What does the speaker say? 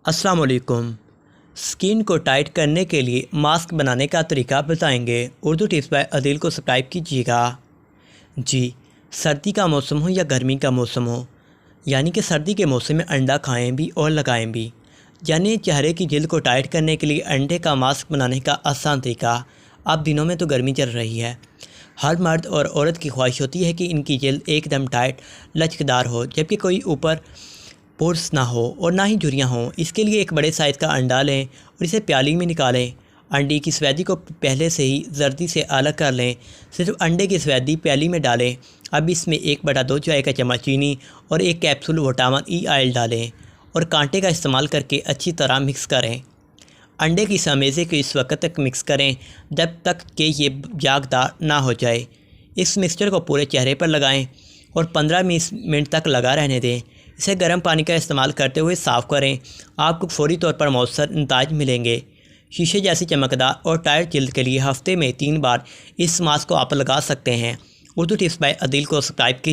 अस्सलाम वालेकुम। स्किन को टाइट करने के लिए मास्क बनाने का तरीका बताएंगे। उर्दू टिप्स बाय अदील को सब्सक्राइब कीजिएगा। जी, सर्दी का मौसम हो या गर्मी का मौसम हो, यानी कि सर्दी के मौसम में अंडा खाएं भी और लगाएं भी। यानी चेहरे की जल्द को टाइट करने के लिए अंडे का मास्क बनाने का आसान तरीका। अब दिनों में तो गर्मी चल रही है, हर मर्द और औरत की ख्वाहिश होती है कि इनकी जल्द एकदम टाइट लचकदार हो, जबकि कोई ऊपर पोर्स ना हो और ना ही झुर्रियाँ हों। इसके लिए एक बड़े साइज़ का अंडा लें और इसे प्याली में निकालें। अंडे की सफ़ेदी को पहले से ही जर्दी से अलग कर लें। सिर्फ अंडे की सफ़ेदी प्याली में डालें। अब इसमें 1/2 चाय का चम्मच चीनी और 1 कैप्सूल विटामिन ई ऑयल डालें और कांटे का इस्तेमाल करके अच्छी तरह मिक्स करें। अंडे की समेजे को इस वक्त तक मिक्स करें जब तक कि ये जागदार ना हो जाए। इस मिक्सचर को पूरे चेहरे पर लगाएं और 15-20 मिनट तक लगा रहने दें। इसे गर्म पानी का इस्तेमाल करते हुए साफ़ करें। आपको फौरी तौर पर मौसर नताज मिलेंगे। शीशे जैसी चमकदार और टाइट जल्द के लिए हफ्ते में 3 बार इस मास्क को आप लगा सकते हैं। उर्दू टिप्स बाय अदील को सब्सक्राइब कीजिए।